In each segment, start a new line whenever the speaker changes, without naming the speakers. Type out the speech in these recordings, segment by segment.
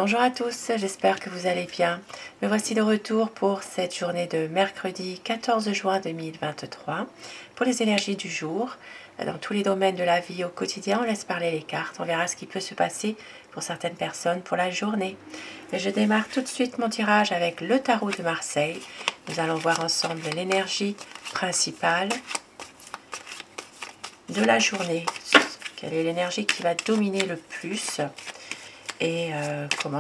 Bonjour à tous, j'espère que vous allez bien. Me voici de retour pour cette journée de mercredi 14 juin 2023 pour les énergies du jour. Dans tous les domaines de la vie au quotidien, on laisse parler les cartes. On verra ce qui peut se passer pour certaines personnes pour la journée. Et je démarre tout de suite mon tirage avec le tarot de Marseille. Nous allons voir ensemble l'énergie principale de la journée. Quelle est l'énergie qui va dominer le plus et comment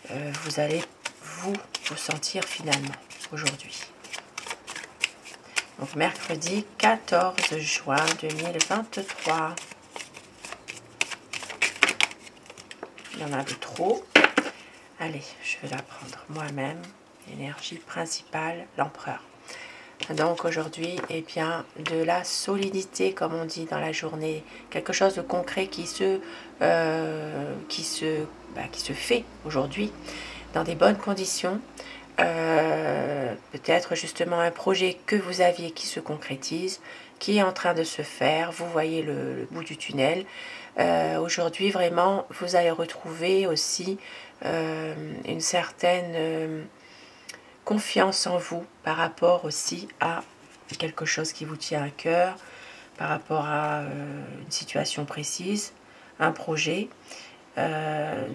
vous allez vous sentir finalement aujourd'hui. Donc mercredi 14 juin 2023. Il y en a de trop. Allez, je vais la prendre moi-même. L'énergie principale, l'empereur. Donc aujourd'hui, eh bien, de la solidité, comme on dit dans la journée, quelque chose de concret qui se fait aujourd'hui dans des bonnes conditions. Peut-être justement un projet que vous aviez qui se concrétise, qui est en train de se faire. Vous voyez le bout du tunnel. Aujourd'hui, vraiment, vous allez retrouver aussi une certaine confiance en vous par rapport aussi à quelque chose qui vous tient à cœur, par rapport à une situation précise, un projet.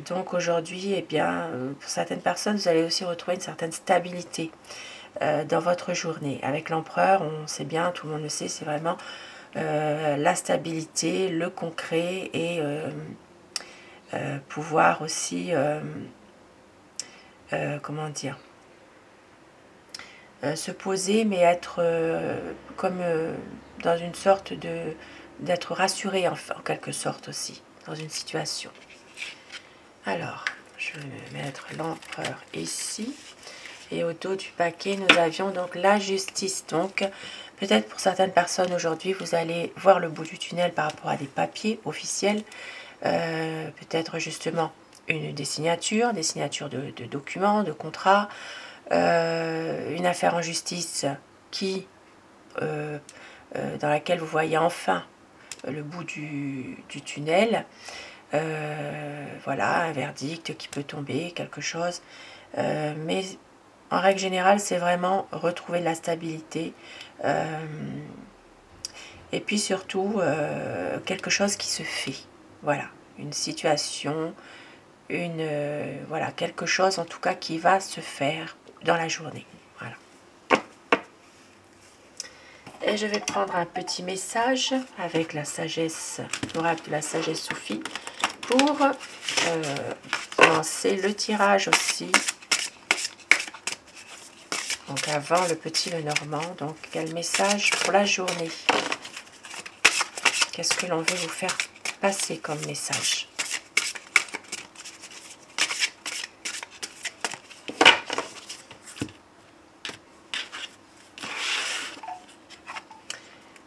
Donc aujourd'hui, eh bien, pour certaines personnes, vous allez aussi retrouver une certaine stabilité dans votre journée. Avec l'empereur, on sait bien, tout le monde le sait, c'est vraiment la stabilité, le concret et pouvoir aussi, comment dire, se poser, mais être comme dans une sorte d'être rassuré en quelque sorte aussi, dans une situation. Alors, je vais mettre l'empereur ici. Et au dos du paquet, nous avions donc la justice. Donc, peut-être pour certaines personnes aujourd'hui, vous allez voir le bout du tunnel par rapport à des papiers officiels. Peut-être justement des signatures de documents, de contrats. Une affaire en justice qui, dans laquelle vous voyez enfin le bout du tunnel. Voilà, un verdict qui peut tomber, quelque chose. Mais en règle générale, c'est vraiment retrouver de la stabilité. Et puis surtout, quelque chose qui se fait. Voilà, une situation, voilà, quelque chose en tout cas qui va se faire dans la journée. Voilà. Et je vais prendre un petit message avec la sagesse, l'oracle de la sagesse Sophie, pour lancer le tirage aussi. Donc avant le petit Lenormand, donc quel message pour la journée? Qu'est-ce que l'on veut vous faire passer comme message?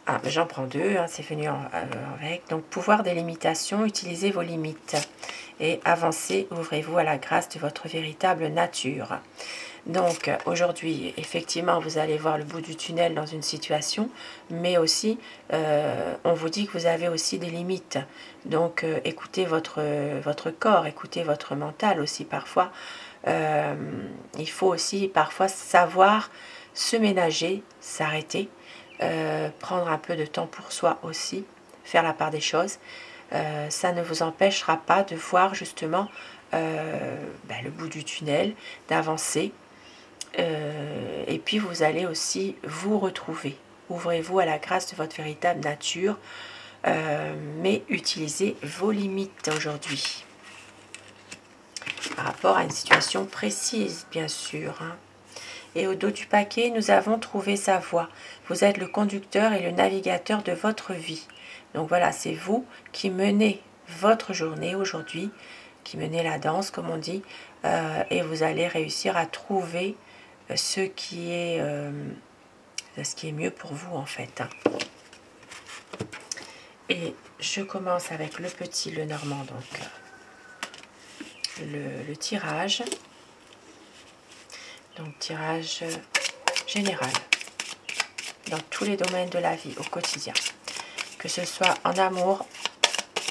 Ah, j'en prends deux, hein, c'est venu avec. Donc, pouvoir des limitations, utilisez vos limites. Et avancez, ouvrez-vous à la grâce de votre véritable nature. Donc, aujourd'hui, effectivement, vous allez voir le bout du tunnel dans une situation, mais aussi, on vous dit que vous avez aussi des limites. Donc, écoutez votre corps, écoutez votre mental aussi parfois. Il faut aussi parfois savoir se ménager, s'arrêter. Prendre un peu de temps pour soi aussi, faire la part des choses, ça ne vous empêchera pas de voir justement le bout du tunnel, d'avancer, et puis vous allez aussi vous retrouver. Ouvrez-vous à la grâce de votre véritable nature, mais utilisez vos limites aujourd'hui, par rapport à une situation précise, bien sûr, hein. Et au dos du paquet, nous avons trouvé sa voie. Vous êtes le conducteur et le navigateur de votre vie. Donc voilà, c'est vous qui menez votre journée aujourd'hui, qui menez la danse, comme on dit, et vous allez réussir à trouver ce qui est mieux pour vous, en fait. Et je commence avec le petit Lenormand, donc le tirage. Donc tirage général dans tous les domaines de la vie au quotidien, que ce soit en amour,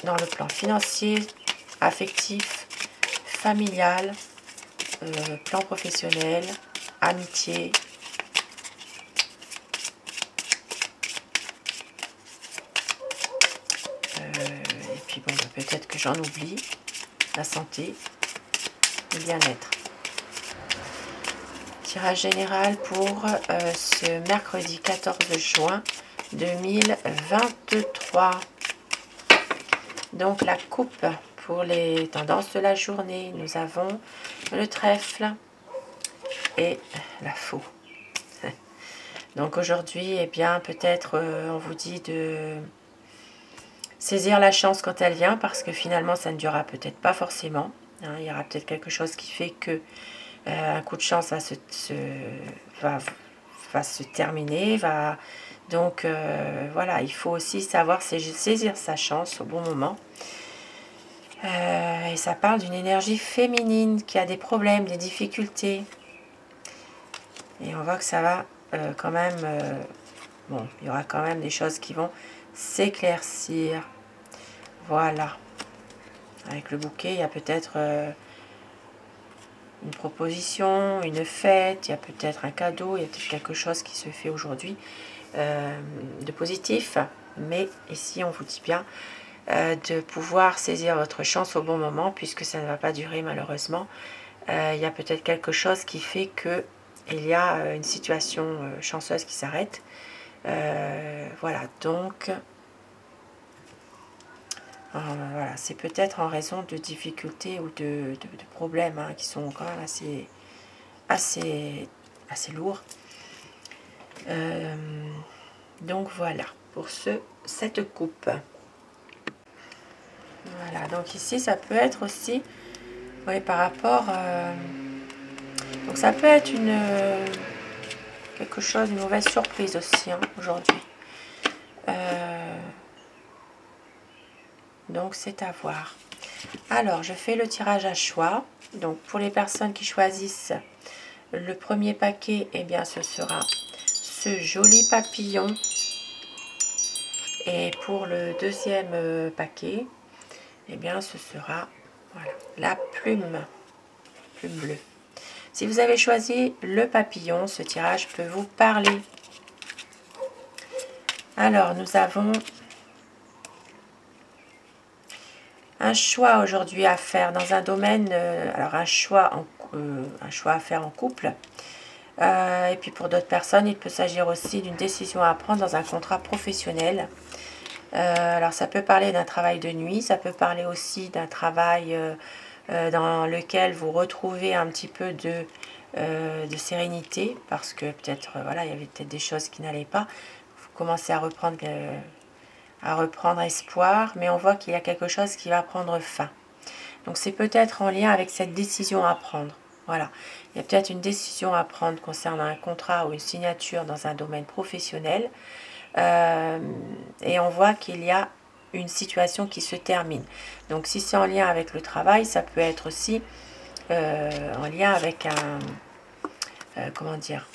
dans le plan financier, affectif, familial, plan professionnel, amitié. Et puis bon, peut-être que j'en oublie. La santé, le bien-être. Tirage général pour ce mercredi 14 juin 2023. Donc la coupe pour les tendances de la journée. Nous avons le trèfle et la faux. Donc aujourd'hui, eh bien peut-être on vous dit de saisir la chance quand elle vient, parce que finalement ça ne durera peut-être pas forcément. Hein, il y aura peut-être quelque chose qui fait que un coup de chance va se terminer. Donc voilà, il faut aussi savoir saisir sa chance au bon moment. Et ça parle d'une énergie féminine qui a des problèmes, des difficultés. Et on voit que ça va quand même... bon, il y aura quand même des choses qui vont s'éclaircir. Voilà. Avec le bouquet, il y a peut-être une proposition, une fête, il y a peut-être un cadeau, il y a peut-être quelque chose qui se fait aujourd'hui de positif. Mais ici, on vous dit bien de pouvoir saisir votre chance au bon moment, puisque ça ne va pas durer malheureusement. Il y a peut-être quelque chose qui fait que il y a une situation chanceuse qui s'arrête. Voilà, donc voilà, c'est peut-être en raison de difficultés ou de problèmes hein, qui sont quand même assez lourds. Donc voilà, pour cette coupe. Voilà, donc ici ça peut être aussi, oui, par rapport... donc ça peut être quelque chose, une mauvaise surprise aussi hein, aujourd'hui. Donc c'est à voir. Alors je fais le tirage à choix. Donc pour les personnes qui choisissent le premier paquet, eh bien ce sera ce joli papillon. Et pour le deuxième paquet, eh bien ce sera voilà, la plume bleue. Si vous avez choisi le papillon, ce tirage peut vous parler. Alors nous avons un choix aujourd'hui à faire dans un domaine, alors un choix à faire en couple. Et puis pour d'autres personnes, il peut s'agir aussi d'une décision à prendre dans un contrat professionnel. Alors ça peut parler d'un travail de nuit, ça peut parler aussi d'un travail dans lequel vous retrouvez un petit peu de sérénité, parce que peut-être voilà, il y avait peut-être des choses qui n'allaient pas. Vous commencez à reprendre espoir, mais on voit qu'il y a quelque chose qui va prendre fin. Donc c'est peut-être en lien avec cette décision à prendre. Voilà, il y a peut-être une décision à prendre concernant un contrat ou une signature dans un domaine professionnel. Et on voit qu'il y a une situation qui se termine. Donc si c'est en lien avec le travail, ça peut être aussi en lien avec comment dire,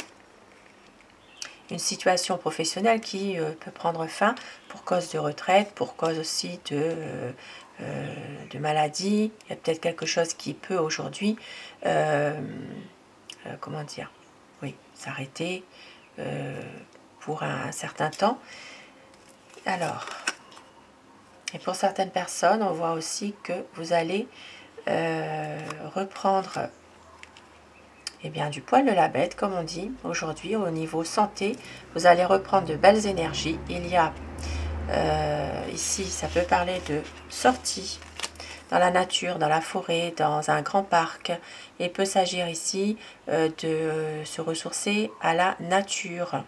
une situation professionnelle qui peut prendre fin pour cause de retraite, pour cause aussi de maladie. Il y a peut-être quelque chose qui peut aujourd'hui comment dire, oui, s'arrêter pour un certain temps. Alors, et pour certaines personnes, on voit aussi que vous allez reprendre eh bien, du poil de la bête, comme on dit aujourd'hui, au niveau santé. Vous allez reprendre de belles énergies. Il y a ici, ça peut parler de sortie dans la nature, dans la forêt, dans un grand parc. Il peut s'agir ici de se ressourcer à la nature.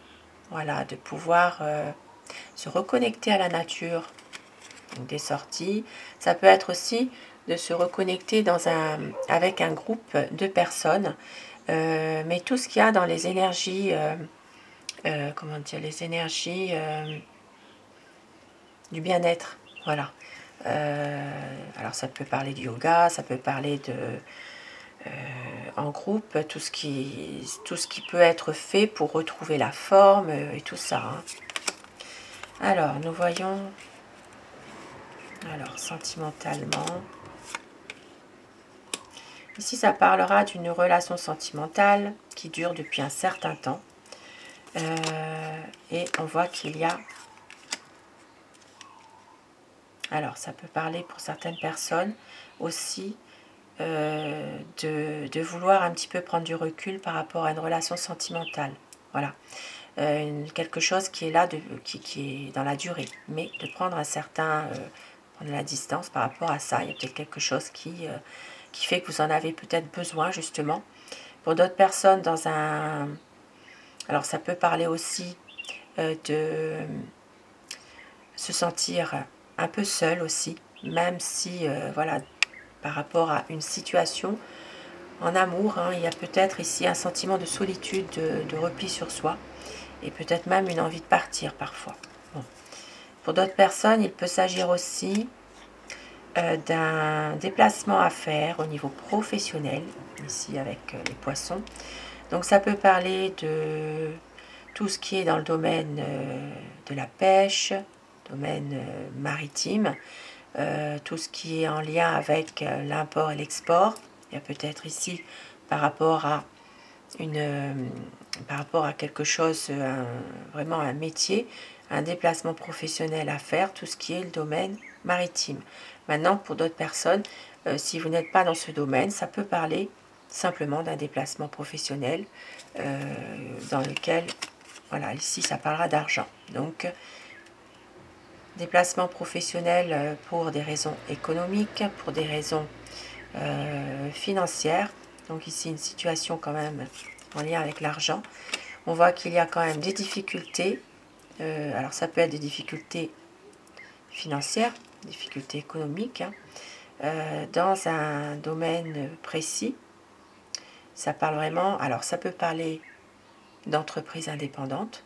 Voilà, de pouvoir se reconnecter à la nature. Donc des sorties. Ça peut être aussi de se reconnecter avec un groupe de personnes. Mais tout ce qu'il y a dans les énergies, comment dire, les énergies du bien-être. Voilà. Alors ça peut parler du yoga, ça peut parler en groupe, tout ce qui peut être fait pour retrouver la forme et tout ça. Hein. Alors, nous voyons, alors sentimentalement, Ici, ça parlera d'une relation sentimentale qui dure depuis un certain temps. Et on voit qu'il y a... Alors, ça peut parler pour certaines personnes aussi de vouloir un petit peu prendre du recul par rapport à une relation sentimentale. Voilà. Quelque chose qui est là, qui est dans la durée. Mais de prendre un certain... prendre la distance par rapport à ça. Il y a peut-être quelque chose qui fait que vous en avez peut-être besoin, justement. Pour d'autres personnes, dans un... Alors, ça peut parler aussi de se sentir un peu seul aussi, même si, voilà, par rapport à une situation en amour, hein, il y a peut-être ici un sentiment de solitude, de repli sur soi, et peut-être même une envie de partir parfois. Bon. Pour d'autres personnes, il peut s'agir aussi d'un déplacement à faire au niveau professionnel, ici avec les poissons. Donc ça peut parler de tout ce qui est dans le domaine de la pêche, domaine maritime, tout ce qui est en lien avec l'import et l'export. Il y a peut-être ici par rapport à quelque chose, vraiment un métier, un déplacement professionnel à faire, tout ce qui est le domaine maritime. Maintenant, pour d'autres personnes, si vous n'êtes pas dans ce domaine, ça peut parler simplement d'un déplacement professionnel dans lequel, voilà, ici ça parlera d'argent. Donc, déplacement professionnel pour des raisons économiques, pour des raisons financières. Donc ici, une situation quand même en lien avec l'argent. On voit qu'il y a quand même des difficultés. Alors ça peut être des difficultés financières, difficultés économiques, hein, dans un domaine précis. Ça parle vraiment, alors ça peut parler d'entreprise indépendante,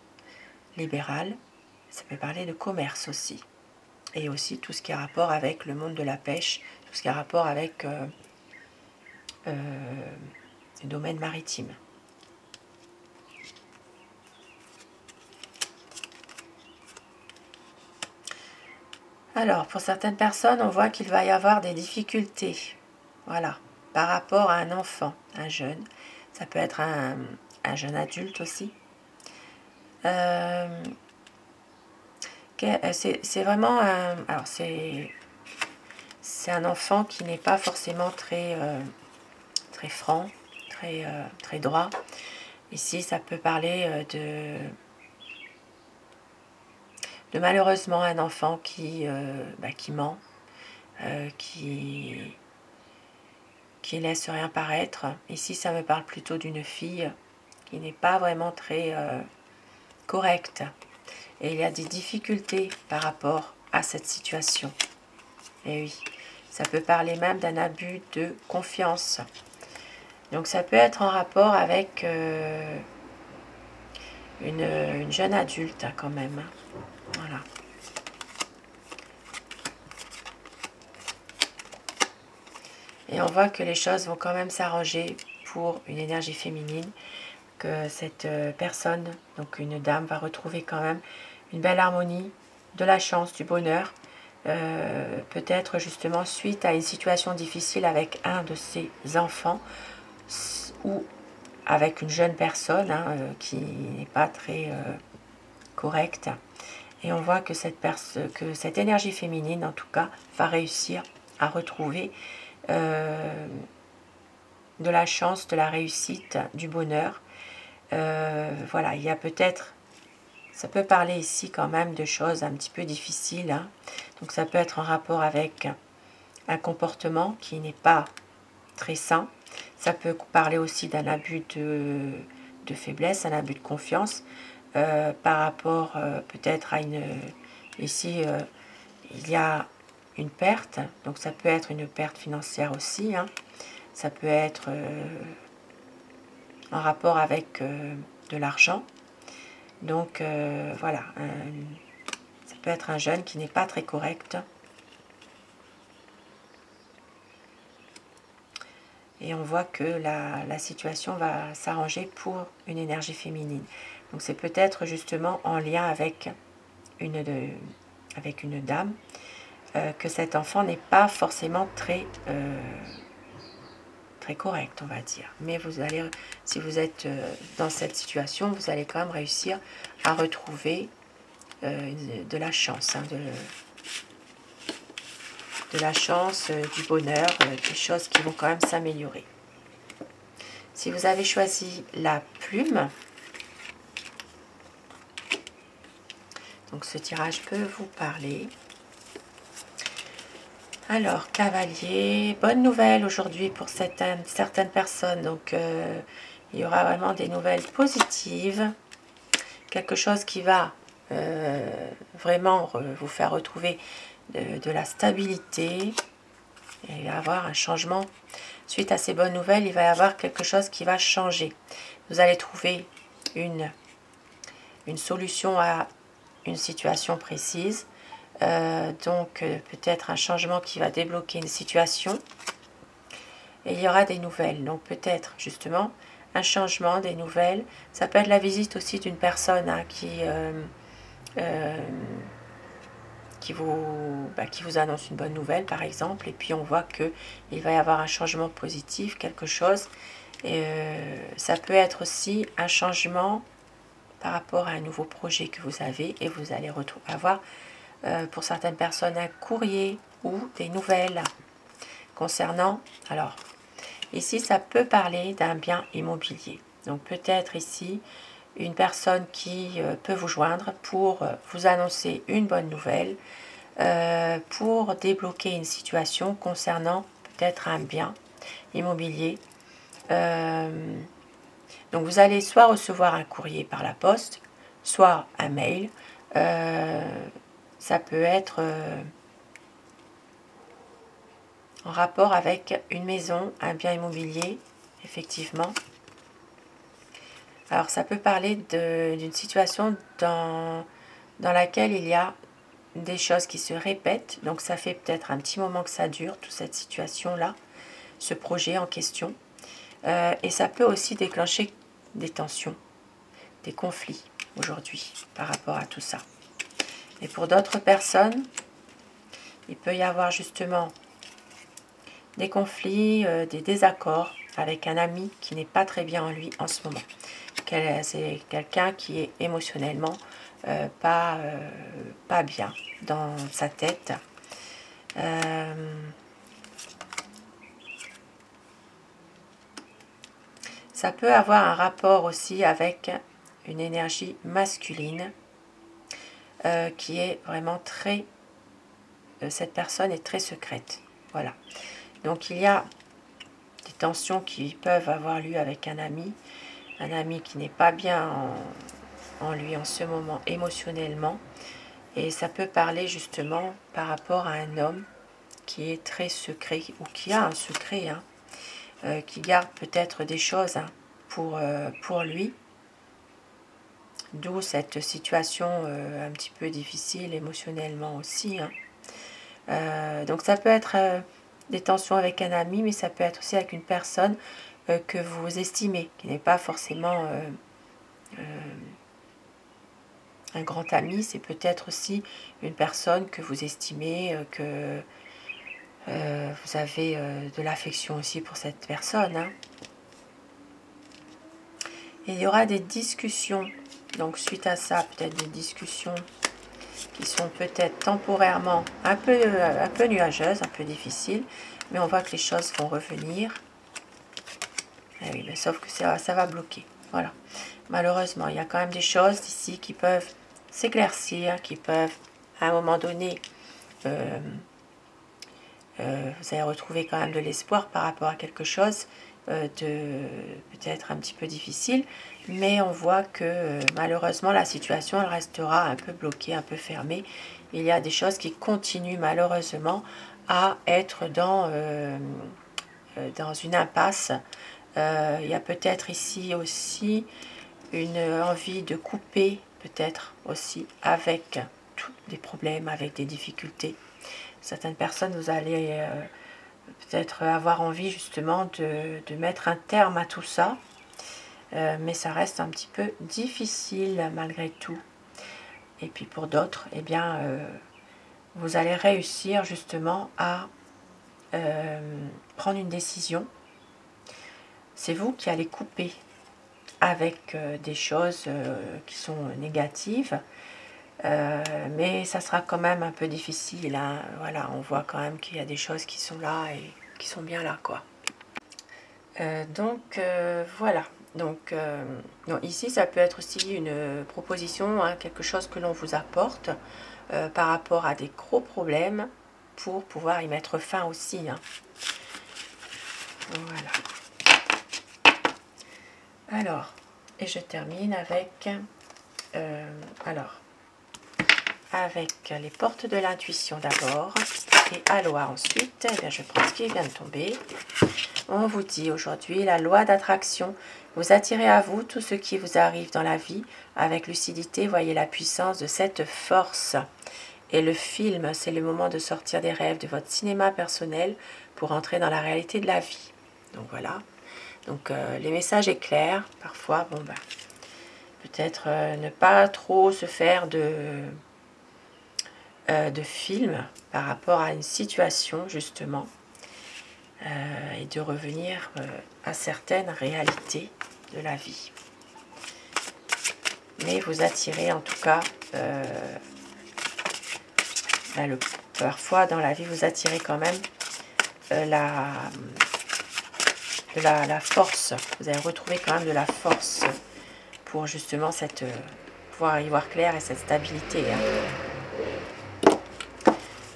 libérale, ça peut parler de commerce aussi. Et aussi tout ce qui a rapport avec le monde de la pêche, tout ce qui a rapport avec le domaine maritime. Alors, pour certaines personnes, on voit qu'il va y avoir des difficultés. Voilà, par rapport à un enfant, un jeune. Ça peut être un jeune adulte aussi. C'est vraiment un... Alors, c'est un enfant qui n'est pas forcément très, très franc, très, très droit. Ici, ça peut parler de malheureusement un enfant qui ment, qui laisse rien paraître. Ici, ça me parle plutôt d'une fille qui n'est pas vraiment très correcte. Et il y a des difficultés par rapport à cette situation. Et oui, ça peut parler même d'un abus de confiance. Donc ça peut être en rapport avec une jeune adulte quand même. Voilà. Et on voit que les choses vont quand même s'arranger pour une énergie féminine, que cette personne, donc une dame, va retrouver quand même une belle harmonie, de la chance, du bonheur, peut-être justement suite à une situation difficile avec un de ses enfants ou avec une jeune personne qui n'est pas très correcte. Et on voit que cette énergie féminine, en tout cas, va réussir à retrouver de la chance, de la réussite, du bonheur. Voilà, il y a peut-être, ça peut parler ici quand même de choses un petit peu difficiles. Hein. Donc ça peut être en rapport avec un comportement qui n'est pas très sain. Ça peut parler aussi d'un abus de faiblesse, un abus de confiance par rapport peut-être à une... Ici, il y a une perte, donc ça peut être une perte financière aussi. Hein. Ça peut être en rapport avec de l'argent. Donc voilà, ça peut être un jeune qui n'est pas très correct. Et on voit que la situation va s'arranger pour une énergie féminine. Donc c'est peut-être justement en lien avec une dame, que cet enfant n'est pas forcément très très correct, on va dire. Mais vous allez, si vous êtes dans cette situation, vous allez quand même réussir à retrouver de la chance, hein, de la chance, du bonheur, des choses qui vont quand même s'améliorer. Si vous avez choisi la plume, donc ce tirage peut vous parler. Alors, cavalier, bonne nouvelle aujourd'hui pour certaines personnes. Donc, il y aura vraiment des nouvelles positives. Quelque chose qui va vraiment vous faire retrouver de la stabilité. Et il va y avoir un changement. Suite à ces bonnes nouvelles, il va y avoir quelque chose qui va changer. Vous allez trouver une solution à une situation précise. Donc peut-être un changement qui va débloquer une situation. Et il y aura des nouvelles. Donc peut-être justement un changement, des nouvelles. Ça peut être la visite aussi d'une personne hein, qui vous annonce une bonne nouvelle par exemple. Et puis on voit qu'il va y avoir un changement positif, quelque chose. Et ça peut être aussi un changement par rapport à un nouveau projet que vous avez. Et vous allez avoir pour certaines personnes un courrier ou des nouvelles concernant, alors ici ça peut parler d'un bien immobilier, donc peut-être ici une personne qui peut vous joindre pour vous annoncer une bonne nouvelle, pour débloquer une situation concernant peut-être un bien immobilier. Donc vous allez soit recevoir un courrier par la poste, soit un mail. Ça peut être en rapport avec une maison, un bien immobilier, effectivement. Alors ça peut parler d'une situation dans laquelle il y a des choses qui se répètent. Donc ça fait peut-être un petit moment que ça dure, toute cette situation-là, ce projet en question. Et ça peut aussi déclencher des tensions, des conflits aujourd'hui par rapport à tout ça. Et pour d'autres personnes, il peut y avoir justement des conflits, des désaccords avec un ami qui n'est pas très bien en lui en ce moment. C'est quelqu'un qui est émotionnellement pas bien dans sa tête. Ça peut avoir un rapport aussi avec une énergie masculine qui est vraiment très... cette personne est très secrète. Voilà. Donc il y a des tensions qui peuvent avoir lieu avec un ami qui n'est pas bien en lui en ce moment émotionnellement. Et ça peut parler justement par rapport à un homme qui est très secret ou qui a un secret, hein, qui garde peut-être des choses hein, pour lui. D'où cette situation un petit peu difficile émotionnellement aussi. Hein. Donc ça peut être des tensions avec un ami, mais ça peut être aussi avec une personne que vous estimez, qui n'est pas forcément un grand ami. C'est peut-être aussi une personne que vous estimez, que vous avez de l'affection aussi pour cette personne. Hein. Et il y aura des discussions, donc suite à ça, peut-être des discussions qui sont peut-être temporairement un peu nuageuses, un peu difficiles, mais on voit que les choses vont revenir. Eh oui, mais sauf que ça va bloquer. Voilà. Malheureusement, il y a quand même des choses ici qui peuvent s'éclaircir, qui peuvent, à un moment donné, vous allez retrouver quand même de l'espoir par rapport à quelque chose de peut-être un petit peu difficile, mais on voit que malheureusement la situation elle restera un peu bloquée, un peu fermée. Il y a des choses qui continuent malheureusement à être dans une impasse. Il y a peut-être ici aussi une envie de couper, peut-être aussi avec des problèmes, avec des difficultés. Certaines personnes, vous allez peut-être avoir envie justement de mettre un terme à tout ça, mais ça reste un petit peu difficile malgré tout. Et puis pour d'autres, eh bien, vous allez réussir justement à prendre une décision c'est vous qui allez couper avec des choses qui sont négatives. Mais ça sera quand même un peu difficile, hein. Voilà, on voit quand même qu'il y a des choses qui sont là et qui sont bien là, quoi. Voilà. Donc ici, ça peut être aussi une proposition, hein, quelque chose que l'on vous apporte par rapport à des gros problèmes pour pouvoir y mettre fin aussi, hein. Voilà. Alors, et je termine avec avec les portes de l'intuition d'abord et Aloha ensuite. Eh bien, je prends ce qui vient de tomber. On vous dit aujourd'hui la loi d'attraction. Vous attirez à vous tout ce qui vous arrive dans la vie. Avec lucidité, voyez la puissance de cette force. Et le film, c'est le moment de sortir des rêves de votre cinéma personnel pour entrer dans la réalité de la vie. Donc voilà. Donc les messages est clair. Parfois, bon ben, peut-être ne pas trop se faire de film par rapport à une situation justement et de revenir à certaines réalités de la vie. Mais vous attirez en tout cas, parfois dans la vie vous attirez quand même la force. Vous allez retrouver quand même de la force pour justement pouvoir y voir clair et cette stabilité, hein.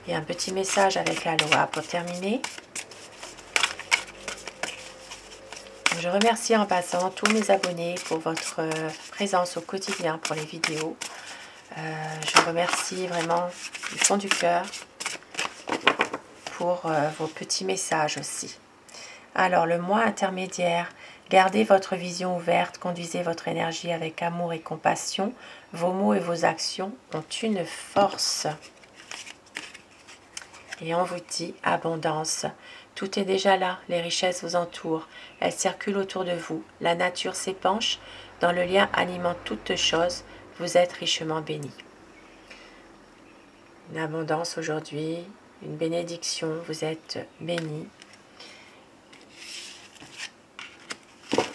Et un petit message avec Aloha pour terminer. Je remercie en passant tous mes abonnés pour votre présence au quotidien pour les vidéos. Je remercie vraiment du fond du cœur pour vos petits messages aussi. Alors, le mois intermédiaire, gardez votre vision ouverte, conduisez votre énergie avec amour et compassion. Vos mots et vos actions ont une force. Et on vous dit abondance. Tout est déjà là, les richesses vous entourent. Elles circulent autour de vous. La nature s'épanche. Dans le lien animant toutes choses, vous êtes richement bénis. Une abondance aujourd'hui, une bénédiction, vous êtes bénis.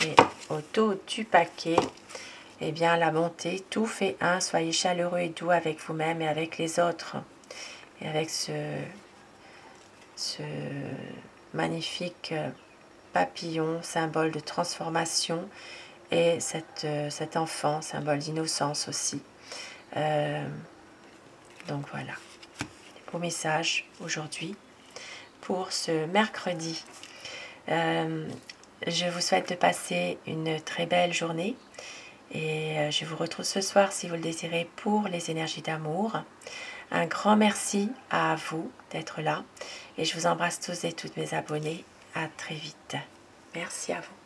Et au dos du paquet, eh bien la bonté, tout fait un. Soyez chaleureux et doux avec vous-même et avec les autres. Et avec ce magnifique papillon, symbole de transformation, et cet enfant, symbole d'innocence aussi. Donc voilà, beau message aujourd'hui pour ce mercredi. Je vous souhaite de passer une très belle journée et je vous retrouve ce soir si vous le désirez pour les énergies d'amour. Un grand merci à vous d'être là et je vous embrasse tous et toutes mes abonnés. À très vite. Merci à vous.